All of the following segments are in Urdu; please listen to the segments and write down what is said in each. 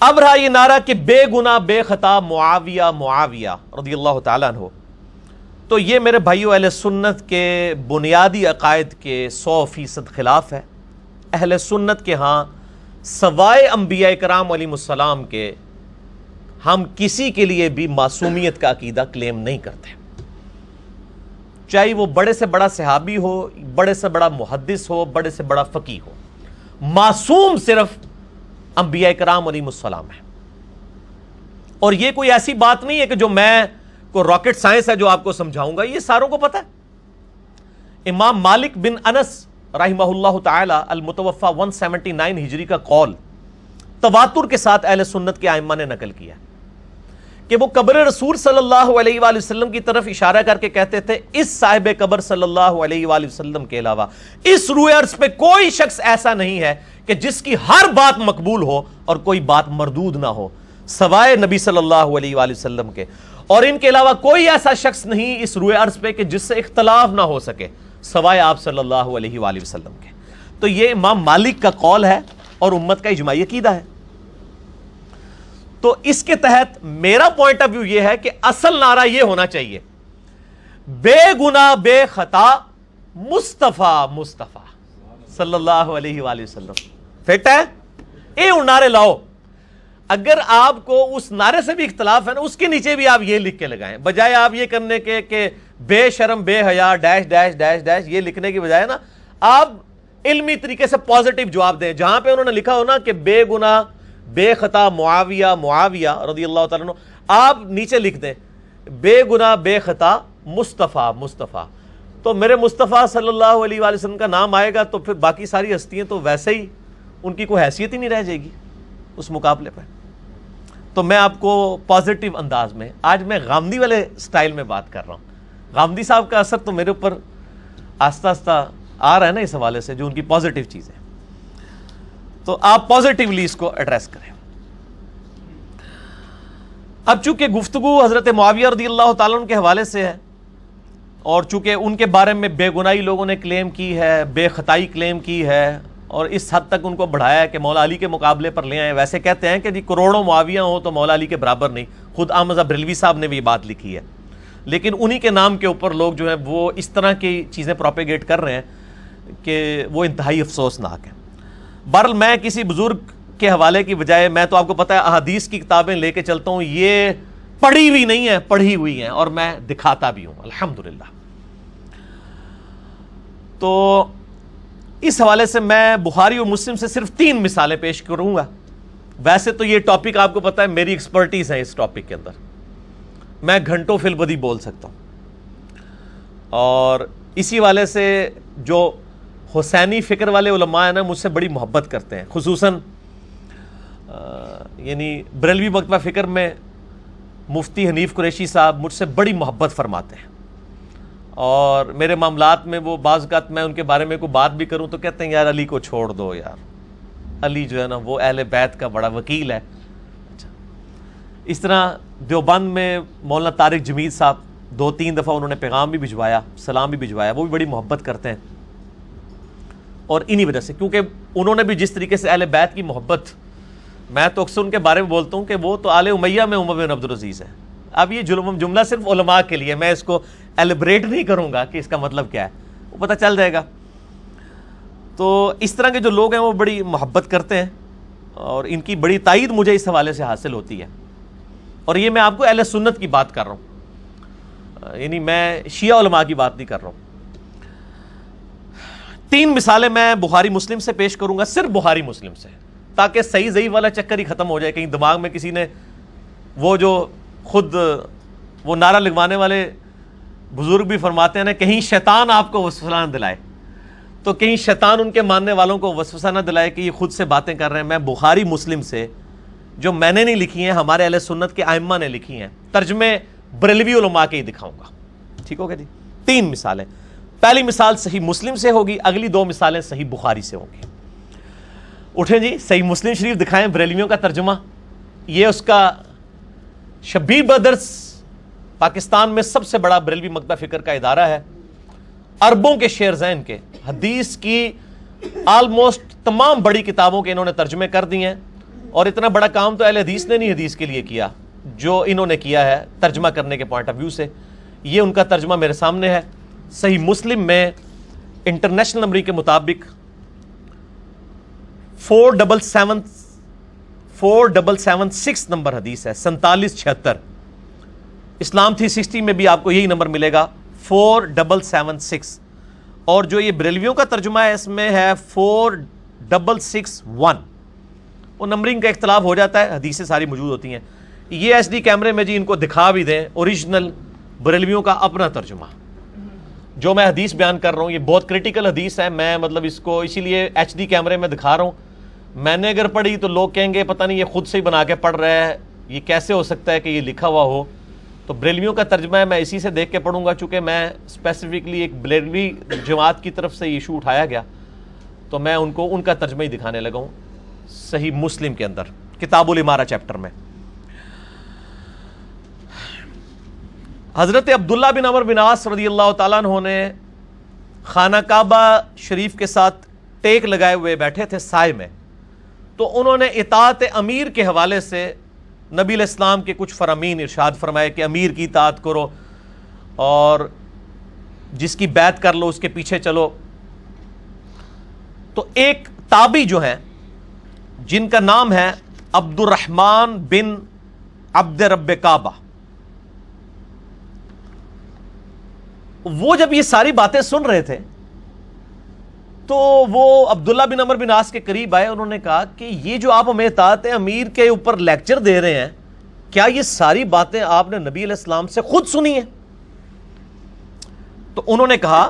اب رہا یہ نعرہ کہ بے گناہ بے خطا معاویہ معاویہ رضی اللہ تعالیٰ عنہ، تو یہ میرے بھائیو اہل سنت کے بنیادی عقائد کے 100% خلاف ہے۔ اہل سنت کے ہاں سوائے انبیاء کرام علیہم السلام کے ہم کسی کے لیے بھی معصومیت کا عقیدہ کلیم نہیں کرتے، چاہے وہ بڑے سے بڑا صحابی ہو، بڑے سے بڑا محدث ہو، بڑے سے بڑا فقیہ ہو۔ معصوم صرف انبیاء کرام علیہم السلام ہے۔ اور یہ کوئی ایسی بات نہیں ہے کہ جو میں کو راکٹ سائنس ہے جو آپ کو سمجھاؤں گا، یہ ساروں کو پتہ ہے۔ امام مالک بن انس رحمہ اللہ تعالی المتوفى 179 ہجری کا قول تواتر کے ساتھ اہل سنت کے ائمہ نے نقل کیا کہ وہ قبر رسول صلی اللہ علیہ وآلہ وسلم کی طرف اشارہ کر کے کہتے تھے، اس صاحب قبر صلی اللہ علیہ وآلہ وسلم کے علاوہ اس روئے ارض پہ کوئی شخص ایسا نہیں ہے کہ جس کی ہر بات مقبول ہو اور کوئی بات مردود نہ ہو سوائے نبی صلی اللہ علیہ وآلہ وسلم کے، اور ان کے علاوہ کوئی ایسا شخص نہیں اس روئے ارض پہ کہ جس سے اختلاف نہ ہو سکے سوائے آپ صلی اللہ علیہ وآلہ وسلم کے۔ تو یہ امام مالک کا قول ہے اور امت کا اجماعی عقیدہ ہے۔ تو اس کے تحت میرا پوائنٹ آف ویو یہ ہے کہ اصل نعرہ یہ ہونا چاہیے، بے گناہ بے خطا مصطفیٰ مصطفیٰ صلی اللہ علیہ وآلہ وسلم۔ فٹ ہے؟ اے نعرے لاؤ۔ اگر آپ کو اس نعرے سے بھی اختلاف ہے نا، اس کے نیچے بھی آپ یہ لکھ کے لگائیں، بجائے آپ یہ کرنے کے کہ بے شرم بے حیا ڈیش ڈیش ڈیش ڈیش، یہ لکھنے کی بجائے نا آپ علمی طریقے سے پازیٹیو جواب دیں۔ جہاں پہ انہوں نے لکھا ہو نا کہ بے گناہ بے خطا معاویہ معاویہ رضی اللہ تعالیٰ عنہ، آپ نیچے لکھ دیں بے گناہ بے خطا مصطفیٰ مصطفیٰ۔ تو میرے مصطفیٰ صلی اللہ علیہ وآلہ وسلم کا نام آئے گا تو پھر باقی ساری ہستیاں تو ویسے ہی ان کی کوئی حیثیت ہی نہیں رہ جائے گی اس مقابلے پہ۔ تو میں آپ کو پازیٹیو انداز میں، آج میں غامدی والے سٹائل میں بات کر رہا ہوں۔ غامدی صاحب کا اثر تو میرے اوپر آہستہ آہستہ آ رہا ہے نا اس حوالے سے، جو ان کی پازیٹیو چیزیں، تو آپ پازیٹیولی اس کو ایڈریس کریں۔ اب چونکہ گفتگو حضرت معاویہ رضی اللہ تعالیٰ عنہ کے حوالے سے ہے، اور چونکہ ان کے بارے میں بے گناہی لوگوں نے کلیم کی ہے، بے خطائی کلیم کی ہے، اور اس حد تک ان کو بڑھایا ہے کہ مولا علی کے مقابلے پر لے آئے۔ ویسے کہتے ہیں کہ جی کروڑوں معاویہ ہوں تو مولا علی کے برابر نہیں، خود احمد بریلوی صاحب نے بھی یہ بات لکھی ہے، لیکن انہی کے نام کے اوپر لوگ جو ہیں وہ اس طرح کی چیزیں پروپیگیٹ کر رہے ہیں کہ وہ انتہائی افسوسناک ہے۔ بہرحال میں کسی بزرگ کے حوالے کی بجائے، میں تو آپ کو پتہ ہے احادیث کی کتابیں لے کے چلتا ہوں، یہ پڑھی ہوئی نہیں ہے، پڑھی ہوئی ہیں، اور میں دکھاتا بھی ہوں الحمدللہ۔ تو اس حوالے سے میں بخاری اور مسلم سے صرف 3 مثالیں پیش کروں گا۔ ویسے تو یہ ٹاپک آپ کو پتہ ہے میری ایکسپرٹیز ہے، اس ٹاپک کے اندر میں گھنٹوں فی البدی بول سکتا ہوں، اور اسی والے سے جو حسینی فکر والے علماء ہیں نا مجھ سے بڑی محبت کرتے ہیں، خصوصاً یعنی بریلوی مکتبہ فکر میں مفتی حنیف قریشی صاحب مجھ سے بڑی محبت فرماتے ہیں، اور میرے معاملات میں وہ بعض اوقات میں ان کے بارے میں کوئی بات بھی کروں تو کہتے ہیں یار علی کو چھوڑ دو، یار علی جو ہے نا وہ اہل بیت کا بڑا وکیل ہے۔ اس طرح دیوبند میں مولانا طارق جمیل صاحب 2-3 دفعہ انہوں نے پیغام بھی بھجوایا، سلام بھی بھجوایا، وہ بھی بڑی محبت کرتے ہیں، اور انہی وجہ سے کیونکہ انہوں نے بھی جس طریقے سے اہل بیت کی محبت، میں تو اکثر ان کے بارے میں بولتا ہوں کہ وہ تو آل امیہ میں عمر بن عبدالعزیز ہے۔ اب یہ جملہ صرف علماء کے لیے، میں اس کو ایلیبریٹ نہیں کروں گا کہ اس کا مطلب کیا ہے، وہ پتہ چل جائے گا۔ تو اس طرح کے جو لوگ ہیں وہ بڑی محبت کرتے ہیں، اور ان کی بڑی تائید مجھے اس حوالے سے حاصل ہوتی ہے، اور یہ میں آپ کو اہل سنت کی بات کر رہا ہوں، یعنی میں شیعہ علماء کی بات نہیں کر رہا ہوں۔ 3 مثالیں میں بخاری مسلم سے پیش کروں گا، صرف بخاری مسلم سے، تاکہ صحیح ضعیف والا چکر ہی ختم ہو جائے۔ کہیں دماغ میں کسی نے وہ جو خود وہ نعرہ لگوانے والے بزرگ بھی فرماتے ہیں نا، کہیں شیطان آپ کو وسوسہ نہ دلائے، تو کہیں شیطان ان کے ماننے والوں کو وسوسہ نہ دلائے کہ یہ خود سے باتیں کر رہے ہیں۔ میں بخاری مسلم سے، جو میں نے نہیں لکھی ہیں، ہمارے اہل سنت کے ائمہ نے لکھی ہیں، ترجمے بریلوی علماء کے ہی دکھاؤں گا، ٹھیک ہوگا جی۔ 3 مثالیں، پہلی مثال صحیح مسلم سے ہوگی، اگلی 2 مثالیں صحیح بخاری سے ہوں گی۔ اٹھیں جی، صحیح مسلم شریف دکھائیں بریلویوں کا ترجمہ۔ یہ اس کا شبیر بدرس پاکستان میں سب سے بڑا بریلوی مکتبہ فکر کا ادارہ ہے، اربوں کے شعر ذہن کے، حدیث کی آلموسٹ تمام بڑی کتابوں کے انہوں نے ترجمے کر دی ہیں، اور اتنا بڑا کام تو اہل حدیث نے نہیں حدیث کے لیے کیا جو انہوں نے کیا ہے ترجمہ کرنے کے پوائنٹ آف ویو سے. یہ ان کا ترجمہ میرے سامنے ہے. صحیح مسلم میں انٹرنیشنل نمبر کے مطابق 4776 نمبر حدیث ہے, 4776. اسلام 360 میں بھی آپ کو یہی نمبر ملے گا 4776. اور جو یہ بریلویوں کا ترجمہ ہے اس میں ہے 4661. وہ نمبرنگ کا اختلاف ہو جاتا ہے, حدیثیں ساری موجود ہوتی ہیں. یہ ایچ ڈی کیمرے میں جی ان کو دکھا بھی دیں اوریجنل بریلویوں کا اپنا ترجمہ. جو میں حدیث بیان کر رہا ہوں یہ بہت کریٹیکل حدیث ہے, میں مطلب اس کو اسی لیے ایچ ڈی کیمرے میں دکھا رہا ہوں. میں نے اگر پڑھی تو لوگ کہیں گے پتہ نہیں یہ خود سے ہی بنا کے پڑھ رہا ہے, یہ کیسے ہو سکتا ہے کہ یہ لکھا ہوا ہو. تو بریلویوں کا ترجمہ ہے, میں اسی سے دیکھ کے پڑھوں گا. چونکہ میں اسپیسیفکلی ایک بریلوی جماعت کی طرف سے ایشو اٹھایا گیا تو میں ان کو ان کا ترجمہ ہی دکھانے لگا ہوں. صحیح مسلم کے اندر کتاب الامارہ چیپٹر میں حضرت عبداللہ بن عمر بن عاص رضی اللہ تعالیٰ عنہ نے خانہ کعبہ شریف کے ساتھ ٹیک لگائے ہوئے بیٹھے تھے سائے میں. تو انہوں نے اطاعت امیر کے حوالے سے نبی علیہ السلام کے کچھ فرامین ارشاد فرمائے کہ امیر کی اطاعت کرو اور جس کی بیعت کر لو اس کے پیچھے چلو. تو ایک تابعی جو ہیں جن کا نام ہے عبد الرحمن بن عبد رب کعبہ, وہ جب یہ ساری باتیں سن رہے تھے تو وہ عبداللہ بن عمر بن عاص کے قریب آئے. انہوں نے کہا کہ یہ جو آپ ہمیں اطاعت امیر کے اوپر لیکچر دے رہے ہیں, کیا یہ ساری باتیں آپ نے نبی علیہ السلام سے خود سنی ہیں؟ تو انہوں نے کہا,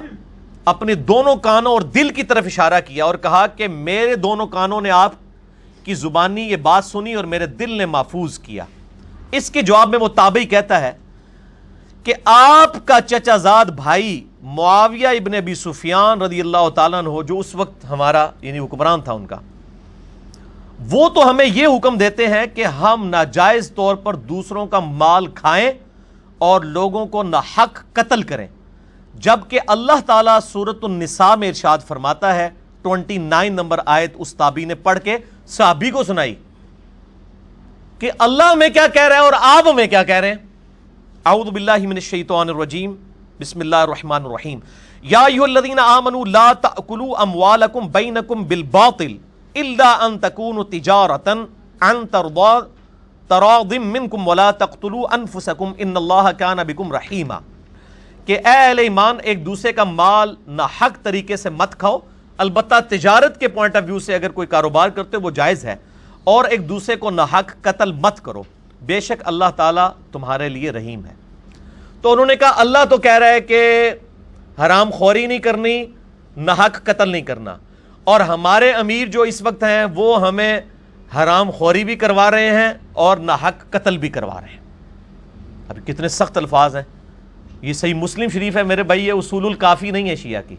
اپنے دونوں کانوں اور دل کی طرف اشارہ کیا اور کہا کہ میرے دونوں کانوں نے آپ کی زبانی یہ بات سنی اور میرے دل نے محفوظ کیا. اس کے جواب میں وہ تابعی کہتا ہے کہ آپ کا چچا زاد بھائی معاویہ ابن ابی سفیان رضی اللہ تعالیٰ عنہ, جو اس وقت ہمارا یعنی حکمران تھا ان کا, وہ تو ہمیں یہ حکم دیتے ہیں کہ ہم ناجائز طور پر دوسروں کا مال کھائیں اور لوگوں کو ناحق قتل کریں, جبکہ اللہ تعالیٰ سورۃ النساء میں ارشاد فرماتا ہے 29 نمبر آیت اس تابعی نے پڑھ کے صحابی کو سنائی کہ اللہ ہمیں کیا کہہ رہا ہے اور آپ ہمیں کیا کہہ رہے ہیں. اعوذ باللہ من الشیطان الرجیم, بسم اللہ الرحمن الرحیم. یا ایھا الذین آمنوا لا تأکلوا اموالکم بینکم بالباطل الا ان تکونوا تجارۃ عن تراض منکم ولا تقتلوا انفسکم ان اللہ کان بکم رحیما. کہ اے اہل ایمان ایک دوسرے کا مال ناحق طریقے سے مت کھاؤ, البتہ تجارت کے پوائنٹ آف ویو سے اگر کوئی کاروبار کرتے وہ جائز ہے, اور ایک دوسرے کو ناحق قتل مت کرو, بے شک اللہ تعالیٰ تمہارے لیے رحیم ہے. تو انہوں نے کہا اللہ تو کہہ رہا ہے کہ حرام خوری نہیں کرنی, ناحق قتل نہیں کرنا, اور ہمارے امیر جو اس وقت ہیں وہ ہمیں حرام خوری بھی کروا رہے ہیں اور ناحق قتل بھی کروا رہے ہیں. اب کتنے سخت الفاظ ہیں. یہ صحیح مسلم شریف ہے میرے بھائی, یہ اصول الکافی نہیں ہے شیعہ کی.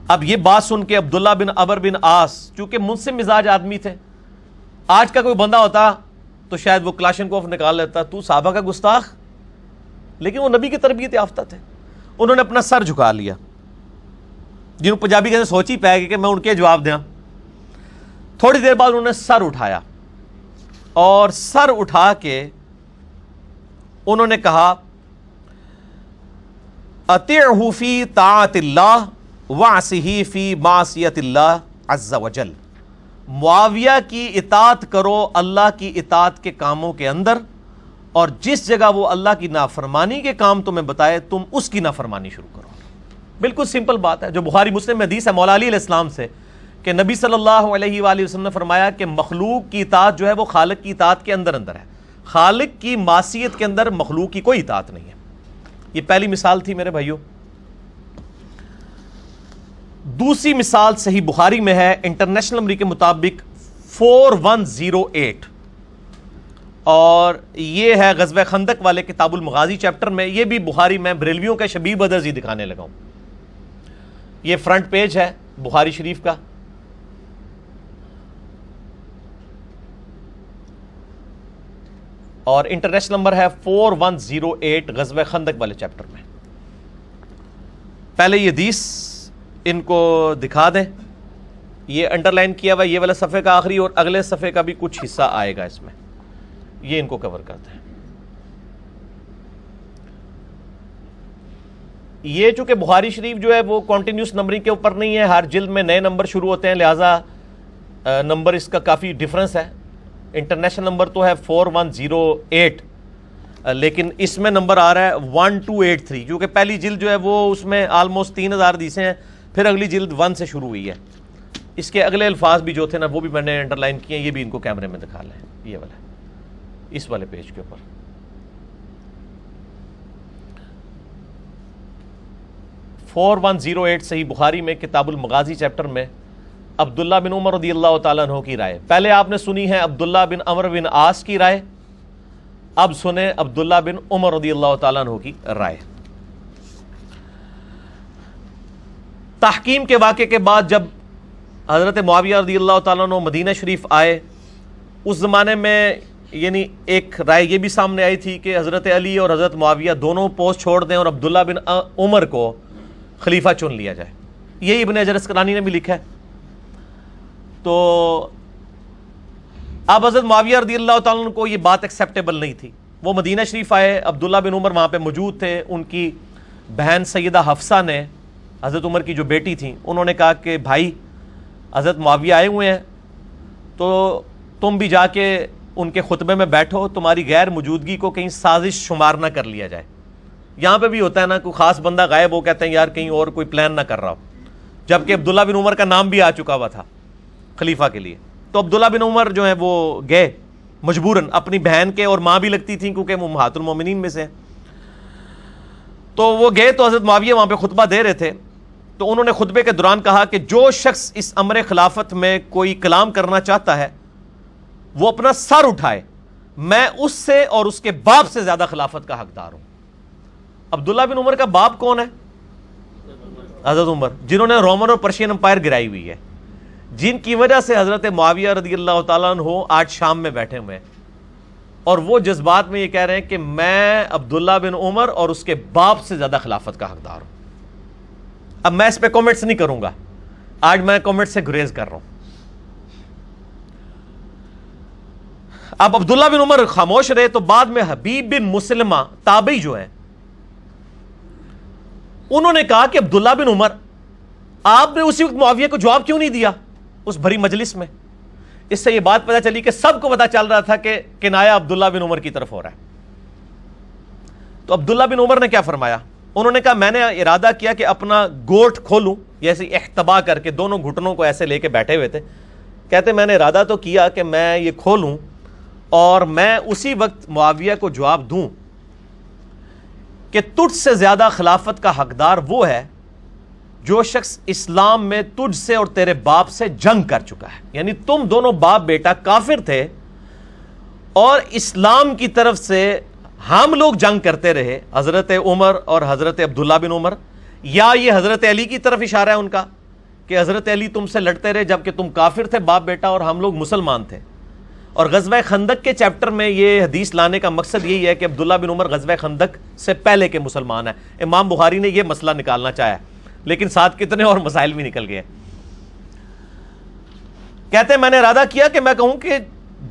اب یہ بات سن کے عبداللہ بن عمر بن عاص, چونکہ منصف مزاج آدمی تھے, آج کا کوئی بندہ ہوتا تو شاید وہ کلاشنکوف نکال لیتا, تو صحابہ کا گستاخ, لیکن وہ نبی کی تربیت یافتہ تھے. انہوں نے اپنا سر جھکا لیا, جنہوں پنجابی کہتے سوچ ہی پائے گی کہ میں ان کے جواب دیا. تھوڑی دیر بعد انہوں نے سر اٹھایا اور سر اٹھا کے انہوں نے کہا اطیعہ فی طاعت اللہ وعصہ فی معصیت اللہ عز وجل. معاویہ کی اطاعت کرو اللہ کی اطاعت کے کاموں کے اندر, اور جس جگہ وہ اللہ کی نافرمانی کے کام تمہیں بتائے تم اس کی نافرمانی شروع کرو. بالکل سمپل بات ہے, جو بخاری مسلم میں حدیث ہے مولا علی علیہ السلام سے کہ نبی صلی اللہ علیہ وآلہ وسلم نے فرمایا کہ مخلوق کی اطاعت جو ہے وہ خالق کی اطاعت کے اندر اندر ہے, خالق کی معصیت کے اندر مخلوق کی کوئی اطاعت نہیں ہے. یہ پہلی مثال تھی میرے بھائیوں. دوسری مثال صحیح بخاری میں ہے انٹرنیشنل نمبر کے مطابق 4108, اور یہ ہے غزوہ خندق والے کتاب المغازی چیپٹر میں. یہ بھی بخاری میں بریلویوں کا شبیہ بدرز ہی دکھانے لگا ہوں. یہ فرنٹ پیج ہے بخاری شریف کا, اور انٹرنیشنل نمبر ہے 4108 غزوہ خندق والے چیپٹر میں. پہلے یہ حدیث ان کو دکھا دیں. یہ انڈر لائن کیا ہوا یہ والا صفحے کا آخری اور اگلے صفحے کا بھی کچھ حصہ آئے گا اس میں، یہ ان کو کور کرتے ہیں۔ یہ چونکہ بخاری شریف جو ہے وہ کنٹینیوس نمبرنگ کے اوپر نہیں ہے، ہر جلد میں نئے نمبر شروع ہوتے ہیں، لہٰذا نمبر اس کا کافی ڈفرنس ہے۔ انٹرنیشنل نمبر تو ہے 4108، لیکن اس میں نمبر آ رہا ہے 1283، کیونکہ پہلی جلد جو ہے وہ اس میں آلموسٹ 3000 حدیثیں ہیں، پھر اگلی جلد 1 سے شروع ہوئی ہے۔ اس کے اگلے الفاظ بھی جو تھے نا وہ بھی میں نے انڈر لائن کیے ہیں، یہ بھی ان کو کیمرے میں دکھا لیں، یہ والا اس والے پیج کے اوپر۔ 4108 صحیح بخاری میں کتاب المغازی چیپٹر میں عبداللہ بن عمر رضی اللہ تعالیٰ عنہ کی رائے۔ پہلے آپ نے سنی ہے عبداللہ بن عمر بن عاص کی رائے، اب سنیں عبداللہ بن عمر رضی اللہ تعالیٰ عنہ کی رائے۔ تحکیم کے واقعے کے بعد جب حضرت معاویہ رضی اللہ تعالیٰ عنہ مدینہ شریف آئے، اس زمانے میں یعنی ایک رائے یہ بھی سامنے آئی تھی کہ حضرت علی اور حضرت معاویہ دونوں پوسٹ چھوڑ دیں اور عبداللہ بن عمر کو خلیفہ چن لیا جائے، یہی ابن حجر اسقلانی نے بھی لکھا ہے۔ تو اب حضرت معاویہ رضی اللہ تعالیٰ عنہ کو یہ بات ایکسیپٹیبل نہیں تھی، وہ مدینہ شریف آئے، عبداللہ بن عمر وہاں پہ موجود تھے، ان کی بہن سیدہ حفصہ نے حضرت عمر کی جو بیٹی تھیں انہوں نے کہا کہ بھائی حضرت معاویہ آئے ہوئے ہیں تو تم بھی جا کے ان کے خطبے میں بیٹھو، تمہاری غیر موجودگی کو کہیں سازش شمار نہ کر لیا جائے۔ یہاں پہ بھی ہوتا ہے نا، کوئی خاص بندہ غائب ہو، کہتے ہیں یار کہیں اور کوئی پلان نہ کر رہا ہو، جبکہ عبداللہ بن عمر کا نام بھی آ چکا ہوا تھا خلیفہ کے لیے۔ تو عبداللہ بن عمر جو ہیں وہ گئے مجبوراً، اپنی بہن کے اور ماں بھی لگتی تھیں کیونکہ وہ امہات المومنین میں سے ہیں، تو وہ گئے تو حضرت معاویہ وہاں پہ خطبہ دے رہے تھے، تو انہوں نے خطبے کے دوران کہا کہ جو شخص اس امر خلافت میں کوئی کلام کرنا چاہتا ہے وہ اپنا سر اٹھائے، میں اس سے اور اس کے باپ سے زیادہ خلافت کا حقدار ہوں۔ عبداللہ بن عمر کا باپ کون ہے؟ حضرت عمر، جنہوں نے رومن اور پرشین امپائر گرائی ہوئی ہے، جن کی وجہ سے حضرت معاویہ رضی اللہ تعالیٰ عنہ آج شام میں بیٹھے ہوئے ہیں، اور وہ جذبات میں یہ کہہ رہے ہیں کہ میں عبداللہ بن عمر اور اس کے باپ سے زیادہ خلافت کا حقدار ہوں۔ اب میں اس پہ کامنٹس نہیں کروں گا، آج میں کامنٹ سے گریز کر رہا ہوں۔ اب عبداللہ بن عمر خاموش رہے تو بعد میں حبیب بن مسلمہ تابعی جو ہیں انہوں نے کہا کہ عبداللہ بن عمر آپ نے اسی وقت معاویہ کو جواب کیوں نہیں دیا اس بھری مجلس میں؟ اس سے یہ بات پتہ چلی کہ سب کو پتہ چل رہا تھا کہ کنایا عبداللہ بن عمر کی طرف ہو رہا ہے۔ تو عبداللہ بن عمر نے کیا فرمایا؟ انہوں نے کہا میں نے ارادہ کیا کہ اپنا گوٹ کھولوں، جیسے احتبا کر کے دونوں گھٹنوں کو ایسے لے کے بیٹھے ہوئے تھے، کہتے میں نے ارادہ تو کیا کہ میں یہ کھولوں اور میں اسی وقت معاویہ کو جواب دوں کہ تجھ سے زیادہ خلافت کا حقدار وہ ہے جو شخص اسلام میں تجھ سے اور تیرے باپ سے جنگ کر چکا ہے، یعنی تم دونوں باپ بیٹا کافر تھے اور اسلام کی طرف سے ہم لوگ جنگ کرتے رہے، حضرت عمر اور حضرت عبداللہ بن عمر، یا یہ حضرت علی کی طرف اشارہ ہے ان کا کہ حضرت علی تم سے لڑتے رہے جبکہ تم کافر تھے باپ بیٹا اور ہم لوگ مسلمان تھے۔ اور غزوہ خندق کے چیپٹر میں یہ حدیث لانے کا مقصد یہی ہے کہ عبداللہ بن عمر غزوہ خندق سے پہلے کے مسلمان ہیں۔ امام بخاری نے یہ مسئلہ نکالنا چاہا لیکن ساتھ کتنے اور مسائل بھی نکل گئے۔ کہتے ہیں میں نے ارادہ کیا کہ میں کہوں کہ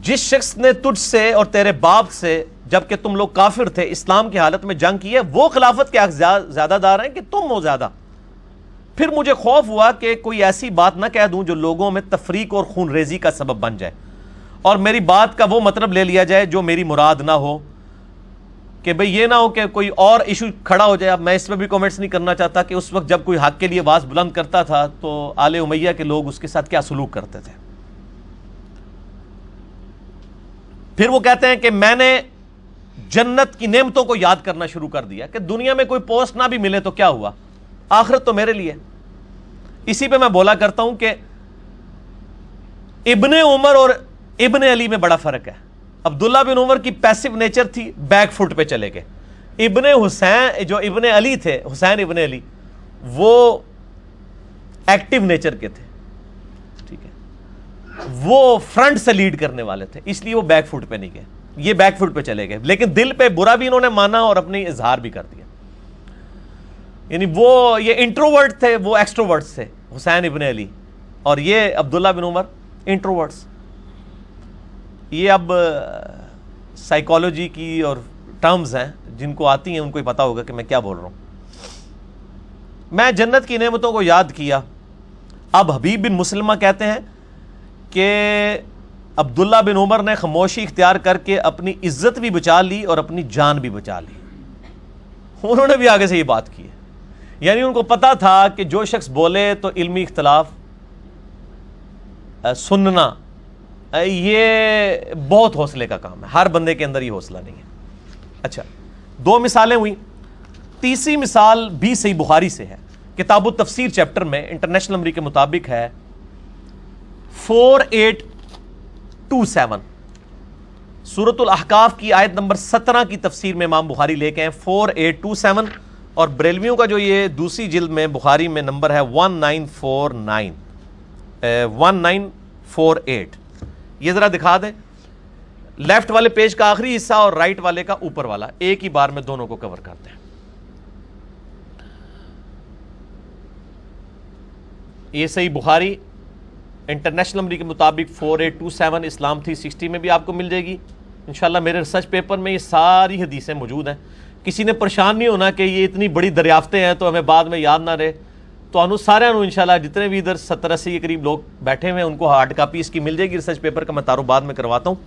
جس شخص نے تجھ سے اور تیرے باپ سے جبکہ تم لوگ کافر تھے اسلام کی حالت میں جنگ کی ہے وہ خلافت کے حق زیادہ دار ہیں کہ تم ہو زیادہ۔ پھر مجھے خوف ہوا کہ کوئی ایسی بات نہ کہہ دوں جو لوگوں میں تفریق اور خون ریزی کا سبب بن جائے اور میری بات کا وہ مطلب لے لیا جائے جو میری مراد نہ ہو، کہ بھئی یہ نہ ہو کہ کوئی اور ایشو کھڑا ہو جائے۔ اب میں اس پہ بھی کامنٹس نہیں کرنا چاہتا کہ اس وقت جب کوئی حق کے لیے آواز بلند کرتا تھا تو آل امیہ کے لوگ اس کے ساتھ کیا سلوک کرتے تھے۔ پھر وہ کہتے ہیں کہ میں نے جنت کی نعمتوں کو یاد کرنا شروع کر دیا کہ دنیا میں کوئی پوسٹ نہ بھی ملے تو کیا ہوا، آخرت تو میرے لیے۔ اسی پہ میں بولا کرتا ہوں کہ ابن عمر اور ابن علی میں بڑا فرق ہے۔ عبداللہ بن عمر کی پیسو نیچر تھی، بیک فٹ پہ چلے گئے۔ ابن حسین جو ابن علی تھے، حسین ابن علی، وہ ایکٹیو نیچر کے تھے، ٹھیک ہے، وہ فرنٹ سے لیڈ کرنے والے تھے، اس لیے وہ بیک فٹ پہ نہیں گئے، یہ بیک فٹ پہ چلے گئے، لیکن دل پہ برا بھی انہوں نے مانا اور اپنی اظہار بھی کر دیا۔ یعنی وہ یہ انٹروورٹ تھے، وہ ایکسٹروورٹ تھے، حسین ابن علی، اور یہ عبداللہ بن عمر انٹروورٹس. یہ اب سائیکالوجی کی اور ٹرمز ہیں جن کو آتی ہیں ان کو ہی پتا ہوگا کہ میں کیا بول رہا ہوں. میں جنت کی نعمتوں کو یاد کیا. اب حبیب بن مسلمہ کہتے ہیں کہ عبداللہ بن عمر نے خاموشی اختیار کر کے اپنی عزت بھی بچا لی اور اپنی جان بھی بچا لی. انہوں نے بھی آگے سے یہ بات کی ہے. یعنی ان کو پتا تھا کہ جو شخص بولے تو علمی اختلاف سننا یہ بہت حوصلے کا کام ہے. ہر بندے کے اندر یہ حوصلہ نہیں ہے. اچھا، 2 مثالیں ہوئی. تیسری مثال بھی صحیح بخاری سے ہے. کتاب التفسیر چیپٹر میں انٹرنیشنل نمبر کے مطابق ہے 4827. سورۃ الاحقاف کی آیت نمبر 17 کی تفسیر میں امام بخاری لے کے ہیں 4827. اور بریلویوں کا جو یہ دوسری جلد میں بخاری میں نمبر ہے 1948. یہ ذرا دکھا دیں. لیفٹ والے پیج کا آخری حصہ اور رائٹ والے کا اوپر والا، ایک ہی بار میں دونوں کو کور کرتے ہیں. یہ صحیح بخاری انٹرنیشنل نمبر کے مطابق 4827 اسلام 360 میں بھی آپ کو مل جائے گی. انشاءاللہ میرے ریسرچ پیپر میں یہ ساری حدیثیں موجود ہیں. کسی نے پریشان نہیں ہونا کہ یہ اتنی بڑی دریافتیں ہیں تو ہمیں بعد میں یاد نہ رہے. تو انو سارے انو انشاءاللہ جتنے بھی ادھر 70-80 کے قریب لوگ بیٹھے ہوئے ہیں ان کو ہارڈ کاپی اس کی مل جائے گی. ریسرچ پیپر کا میں تارو بعد میں کرواتا ہوں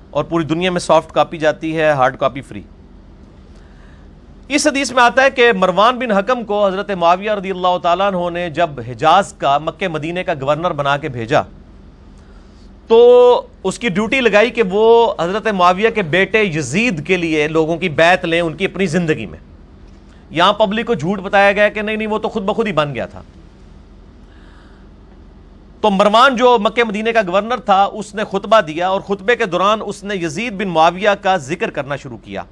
اور پوری دنیا میں سافٹ کاپی جاتی ہے، ہارڈ کاپی فری. اس حدیث میں آتا ہے کہ مروان بن حکم کو حضرت معاویہ رضی اللہ تعالیٰ عنہ نے جب حجاز کا مکہ مدینہ کا گورنر بنا کے بھیجا تو اس کی ڈیوٹی لگائی کہ وہ حضرت معاویہ کے بیٹے یزید کے لیے لوگوں کی بیعت لیں ان کی اپنی زندگی میں. یہاں پبلک کو جھوٹ بتایا گیا کہ نہیں وہ تو خود بخود ہی بن گیا تھا. تو مروان جو مکہ مدینہ کا گورنر تھا اس نے خطبہ دیا اور خطبے کے دوران اس نے یزید بن معاویہ کا ذکر کرنا شروع کیا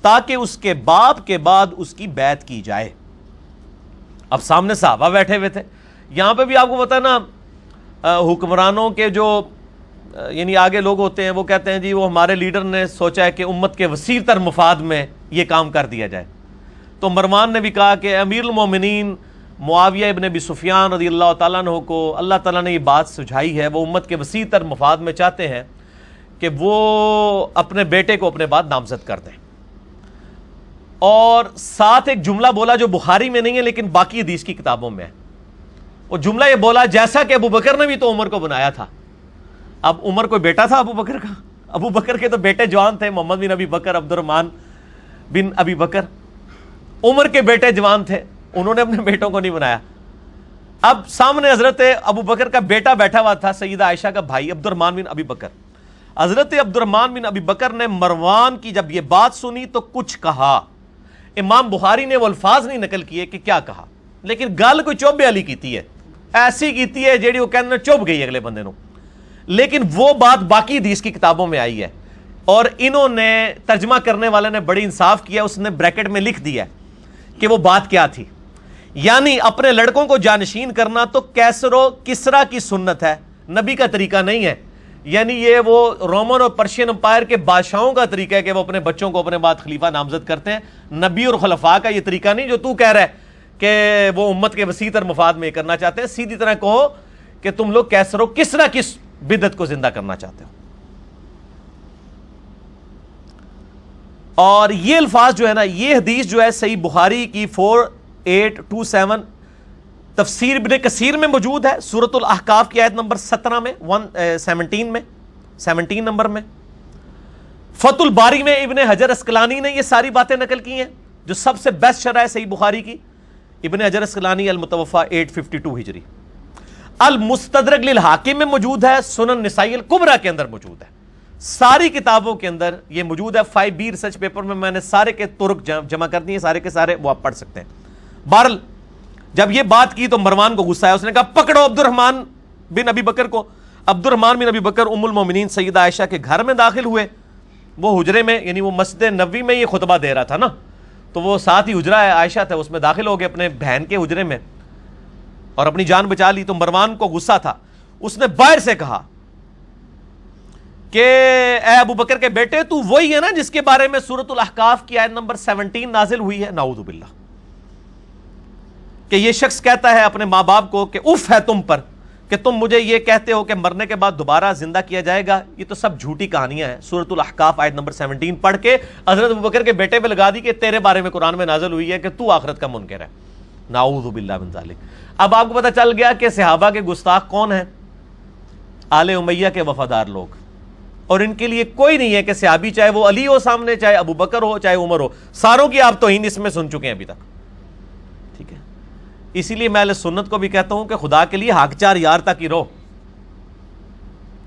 تاکہ اس کے باپ کے بعد اس کی بیعت کی جائے. اب سامنے صحابہ بیٹھے ہوئے تھے. یہاں پہ بھی آپ کو پتا ہے نا حکمرانوں کے جو یعنی آگے لوگ ہوتے ہیں وہ کہتے ہیں جی وہ ہمارے لیڈر نے سوچا ہے کہ امت کے وسیع تر مفاد میں یہ کام کر دیا جائے. تو مروان نے بھی کہا کہ امیر المومنین معاویہ ابن ابی سفیان رضی اللہ تعالیٰ عنہ کو اللہ تعالیٰ نے یہ بات سجھائی ہے، وہ امت کے وسیع تر مفاد میں چاہتے ہیں کہ وہ اپنے بیٹے کو اپنے بعد نامزد کر دیں. اور ساتھ ایک جملہ بولا جو بخاری میں نہیں ہے لیکن باقی حدیث کی کتابوں میں ہے. وہ جملہ یہ بولا جیسا کہ ابو بکر نے بھی تو عمر کو بنایا تھا. اب عمر کوئی بیٹا تھا ابو بکر کا؟ ابو بکر کے تو بیٹے جوان تھے، محمد بن ابی بکر، عبد الرحمن بن ابی بکر. عمر کے بیٹے جوان تھے، انہوں نے اپنے بیٹوں کو نہیں بنایا. اب سامنے حضرت ابو بکر کا بیٹا بیٹھا ہوا تھا، سیدہ عائشہ کا بھائی عبد الرحمن بن ابی بکر. حضرت عبد الرحمن بن ابی بکر نے مروان کی جب یہ بات سنی تو کچھ کہا. امام بخاری نے وہ الفاظ نہیں نقل کیے کہ کیا کہا، لیکن گل کوئی چوبے والی کیتی ہے، ایسی کیتی ہے جیڑی وہ کہنے چوب گئی اگلے بندے نو. لیکن وہ بات باقی حدیث کی کتابوں میں آئی ہے اور انہوں نے ترجمہ کرنے والے نے بڑی انصاف کیا، اس نے بریکٹ میں لکھ دیا کہ وہ بات کیا تھی. یعنی اپنے لڑکوں کو جانشین کرنا تو کیسر و کسرا کی سنت ہے، نبی کا طریقہ نہیں ہے. یعنی یہ وہ رومن اور پرشین امپائر کے بادشاہوں کا طریقہ ہے کہ وہ اپنے بچوں کو اپنے بعد خلیفہ نامزد کرتے ہیں. نبی اور خلفاء کا یہ طریقہ نہیں جو تو کہہ رہا ہے کہ وہ امت کے وسیع تر مفاد میں کرنا چاہتے ہیں. سیدھی طرح کہو کہ تم لوگ کیسر و کسرا کی بدعت کو زندہ کرنا چاہتے ہو. اور یہ الفاظ جو ہے نا، یہ حدیث جو ہے صحیح بخاری کی 4827 تفسیر ابن کثیر میں موجود ہے، سورۃ الاحقاف کی آیت نمبر 17 میں 17 نمبر میں. فتح الباری میں ابن حجر اسقلانی نے یہ ساری باتیں نقل کی ہیں جو سب سے بیسٹ شرح ہے صحیح بخاری کی. ابن حجر اسقلانی المتوفا 852 ہجری. المستدرک للحاکم میں موجود ہے، سنن نسائی الکبریٰ کے اندر موجود ہے. ساری کتابوں کے اندر یہ موجود ہے. 5B ریسرچ پیپر میں نے سارے کے طرق جمع کر دیے، سارے کے سارے وہ آپ پڑھ سکتے ہیں. بہرحال جب یہ بات کی تو مروان کو غصہ آیا، اس نے کہا پکڑو عبد الرحمن بن ابی بکر کو. عبد الرحمن بن ابی بکر ام المومنین سیدہ عائشہ کے گھر میں داخل ہوئے. وہ حجرے میں یعنی وہ مسجد نبوی میں یہ خطبہ دے رہا تھا نا، تو وہ ساتھ ہی حجرہ ہے عائشہ تھا، اس میں داخل ہو گئے اپنے بہن کے حجرے میں اور اپنی جان بچا لی. تو مروان کو غصہ تھا، اس نے باہر سے کہا کہ اے ابو بکر کے بیٹے تو وہی ہے نا جس کے بارے میں سورۃ الاحقاف کی آیت نمبر 17 نازل ہوئی ہے، نعوذ باللہ، کہ یہ شخص کہتا ہے اپنے ماں باپ کو کہ اف ہے تم پر کہ تم مجھے یہ کہتے ہو کہ مرنے کے بعد دوبارہ زندہ کیا جائے گا، یہ تو سب جھوٹی کہانیاں ہیں۔ سورۃ الاحقاف آیت نمبر 17 پڑھ کے حضرت ابوبکر کے بیٹے پہ لگا دی کہ تیرے بارے میں قرآن میں نازل ہوئی ہے کہ تو آخرت کا منکر ہے، نعوذ باللہ من ذالک۔ اب آپ کو پتہ چل گیا کہ صحابہ کے گستاخ کون ہیں؟ آل امیہ کے وفادار لوگ، اور ان کے لیے کوئی نہیں ہے کہ صحابی چاہے وہ علی ہو سامنے، چاہے ابو بکر ہو، چاہے عمر ہو، ساروں کی آپ توہین اس میں سن چکے ہیں ابھی تک، ٹھیک ہے؟ اسی لیے میں اہل سنت کو بھی کہتا ہوں کہ خدا کے لیے حق چار یار تک ہی رہو،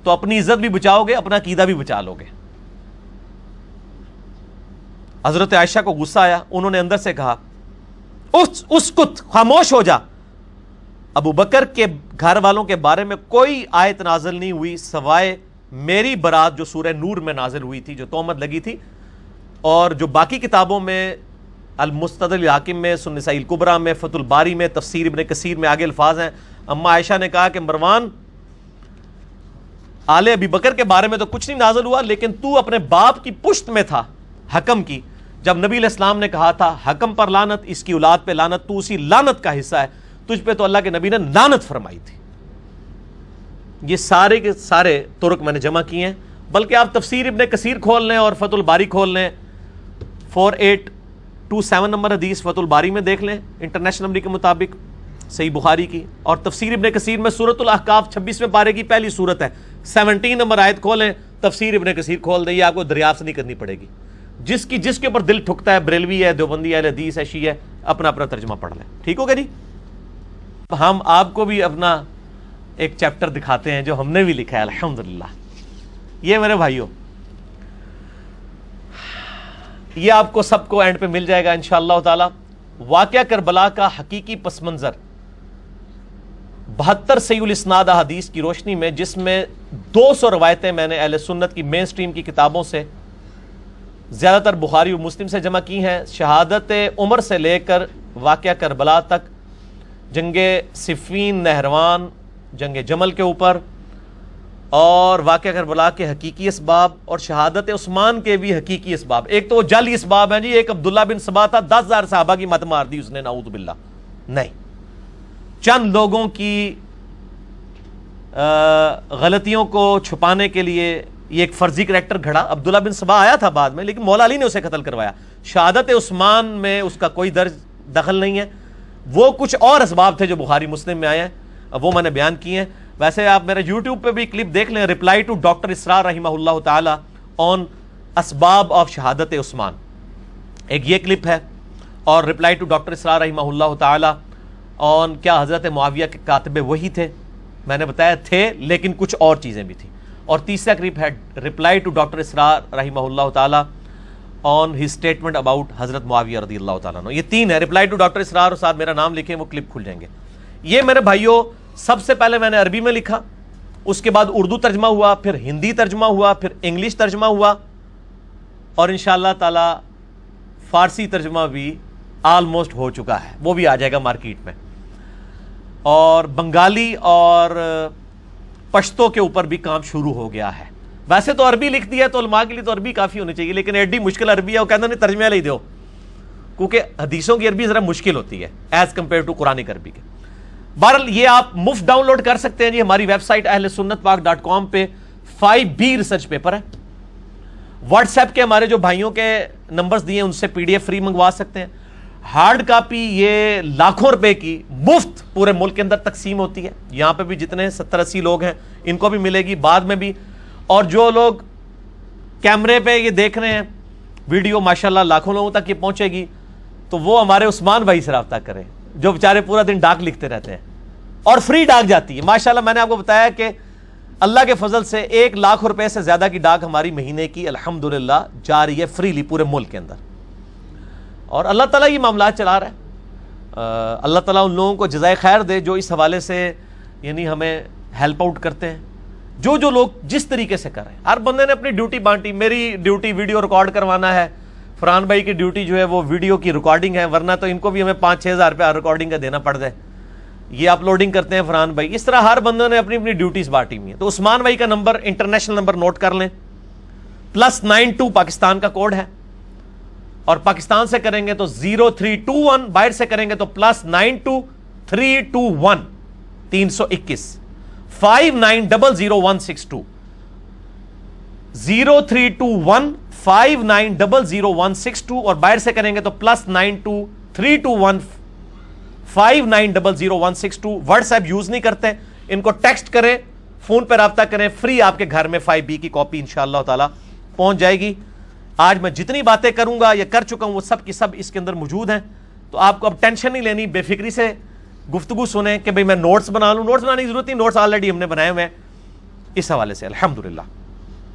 تو اپنی عزت بھی بچاؤ گے، اپنا عقیدہ بھی بچا لو گے۔ حضرت عائشہ کو غصہ آیا، انہوں نے اندر سے کہا اسکت، خاموش ہو جا۔ ابو بکر کے گھر والوں کے بارے میں کوئی آیت نازل نہیں ہوئی سوائے میری برات جو سورہ نور میں نازل ہوئی تھی، جو تہمت لگی تھی، اور جو باقی کتابوں میں المستدرک الحاکم میں، سنن نسائی الکبریٰ میں، فتح الباری میں، تفسیر ابن کثیر میں آگے الفاظ ہیں۔ اما عائشہ نے کہا کہ مروان، آل ابی بکر کے بارے میں تو کچھ نہیں نازل ہوا، لیکن تو اپنے باپ کی پشت میں تھا حکم کی، جب نبی علیہ السلام نے کہا تھا حکم پر لعنت، اس کی اولاد پہ لعنت، تو اسی لعنت کا حصہ ہے، تجھ پہ تو اللہ کے نبی نے لعنت فرمائی تھی۔ یہ سارے کے سارے طرق میں نے جمع کیے ہیں، بلکہ آپ تفسیر ابن کثیر کھول لیں اور فتح الباری کھول لیں، 4827 نمبر حدیث فتح الباری میں دیکھ لیں انٹرنیشنل نمبر کے مطابق صحیح بخاری کی، اور تفسیر ابن کثیر میں سورۃ الاحقاف 26ویں پارے کی پہلی سورت ہے، 17 نمبر آیت کھولیں، تفسیر ابن کثیر کھول دیں، یہ آپ کو دریافت نہیں کرنی پڑے گی۔ جس کے اوپر دل ٹھکتا ہے، بریلوی ہے، دیوبندی ہے، اہل حدیث ہے، شیعہ ہے، اپنا اپنا ترجمہ پڑھ لیں، ٹھیک ہوگا جی؟ ہم آپ کو بھی اپنا ایک چیپٹر دکھاتے ہیں جو ہم نے بھی لکھا ہے الحمدللہ۔ یہ میرے بھائیوں، یہ آپ کو سب کو اینڈ پہ مل جائے گا انشاءاللہ تعالی۔ واقعہ کربلا کا حقیقی پس منظر 72 صحیح الاسناد حدیث کی روشنی میں، جس میں 200 روایتیں میں نے اہل سنت کی مین سٹریم کی کتابوں سے، زیادہ تر بخاری و مسلم سے جمع کی ہیں، شہادت عمر سے لے کر واقعہ کربلا تک، جنگ صفین، نہروان، جنگ جمل کے اوپر، اور واقعہ کربلا کے حقیقی اسباب، اور شہادت عثمان کے بھی حقیقی اسباب۔ ایک تو وہ جعلی اسباب ہیں جی، ایک عبداللہ بن سبا تھا، 10,000 صحابہ کی مت مار دی اس نے، نعوذ باللہ، نہیں، چند لوگوں کی غلطیوں کو چھپانے کے لیے یہ ایک فرضی کریکٹر گھڑا۔ عبداللہ بن سبا آیا تھا بعد میں، لیکن مولا علی نے اسے قتل کروایا۔ شہادت عثمان میں اس کا کوئی دخل نہیں ہے، وہ کچھ اور اسباب تھے جو بخاری مسلم میں آئے ہیں، وہ میں نے بیان کیے ہیں۔ ویسے آپ میرے یوٹیوب پہ بھی کلپ دیکھ لیں، رپلائی ٹو ڈاکٹر اسرار رحمہ اللہ تعالی آن اسباب آف شہادت عثمان، ایک یہ کلپ ہے، اور رپلائی ٹو ڈاکٹر اسرار رحمہ اللہ تعالی آن کیا حضرت معاویہ کے کاتب وہی تھے، میں نے بتایا تھے لیکن کچھ اور چیزیں بھی تھیں۔ اور تیسرا کلپ ہے رپلائی ٹو ڈاکٹر اسرار رحمہ اللہ تعالی آن ہز اسٹیٹمنٹ اباؤٹ حضرت معاویہ رضی اللہ تعالیٰ عنہ۔ یہ تین ہے، رپلائی ٹو ڈاکٹر اسرار اور ساتھ میرا نام لکھیں، وہ کلپ کھل جائیں گے۔ یہ میرے بھائیوں سب سے پہلے میں نے عربی میں لکھا، اس کے بعد اردو ترجمہ ہوا، پھر ہندی ترجمہ ہوا، پھر انگلش ترجمہ ہوا، اور انشاءاللہ تعالی فارسی ترجمہ بھی آلموسٹ ہو چکا ہے، وہ بھی آ جائے گا مارکیٹ میں، اور بنگالی اور پشتو کے اوپر بھی کام شروع ہو گیا ہے۔ ویسے تو عربی لکھ دیا تو علماء کے لیے تو عربی کافی ہونی چاہیے، لیکن ایڈی مشکل عربی ہے، وہ کہنا نہیں ترجمہ لے دو، کیونکہ حدیثوں کی عربی ذرا مشکل ہوتی ہے ایز کمپیئر ٹو قرآنک عربی کے۔ بہرحال یہ آپ مفت ڈاؤن لوڈ کر سکتے ہیں جی، ہماری ویب سائٹ اہل سنت پاک .com پہ 5B ریسرچ پیپر ہے۔ واٹس ایپ کے ہمارے جو بھائیوں کے نمبرز دیے ہیں ان سے PDF فری منگوا سکتے ہیں۔ ہارڈ کاپی یہ لاکھوں روپے کی مفت پورے ملک کے اندر تقسیم ہوتی ہے، یہاں پہ بھی جتنے 70-80 لوگ ہیں ان کو بھی ملے گی، بعد میں بھی، اور جو لوگ کیمرے پہ یہ دیکھ رہے ہیں ویڈیو ماشاءاللہ لاکھوں لوگوں تک یہ پہنچے گی، تو وہ ہمارے عثمان بھائی سے رابطہ کریں جو بیچارے پورا دن ڈاک لکھتے رہتے ہیں، اور فری ڈاک جاتی ہے ماشاءاللہ۔ میں نے آپ کو بتایا کہ اللہ کے فضل سے 1 لاکھ روپے سے زیادہ کی ڈاک ہماری مہینے کی الحمدللہ جا رہی ہے فریلی پورے ملک کے اندر، اور اللہ تعالیٰ یہ معاملات چلا رہا ہے۔ اللہ تعالیٰ ان لوگوں کو جزائے خیر دے جو اس حوالے سے یعنی ہمیں ہیلپ آؤٹ کرتے ہیں، جو لوگ جس طریقے سے کر رہے ہیں۔ ہر بندے نے اپنی ڈیوٹی بانٹی، میری ڈیوٹی ویڈیو ریکارڈ کروانا ہے، فرحان بھائی کی ڈیوٹی جو ہے وہ ویڈیو کی ریکارڈنگ ہے، ورنہ تو ان کو بھی ہمیں 5-6 ہزار روپیہ ریکارڈنگ کا دینا پڑتا ہے، یہ اپلوڈنگ کرتے ہیں فرحان بھائی۔ اس طرح ہر بندوں نے اپنی اپنی ڈیوٹیز بانٹی ہوئی ہیں۔ تو عثمان بھائی کا نمبر انٹرنیشنل نمبر نوٹ کر لیں، +92 پاکستان کا کوڈ ہے، اور پاکستان سے کریں گے تو 0321، باہر سے کریں گے تو +92 321 321، 59000162 032159000162 اور باہر سے کریں گے تو +923215900162. واٹس ایپ یوز نہیں کرتے، ان کو ٹیکسٹ کریں، فون پہ رابطہ کریں، فری آپ کے گھر میں 5B کی کاپی انشاءاللہ تعالی پہنچ جائے گی. آج میں جتنی باتیں کروں گا یا کر چکا ہوں وہ سب کی سب اس کے اندر موجود ہیں، تو آپ کو اب ٹینشن نہیں لینی، بے فکری سے گفتگو سنیں کہ بھئی میں نوٹس بنا لوں. نوٹس بنانے کی ضرورت نہیں، نوٹس آلریڈی ہم نے بنائے ہوئے ہیں اس حوالے سے الحمدللہ.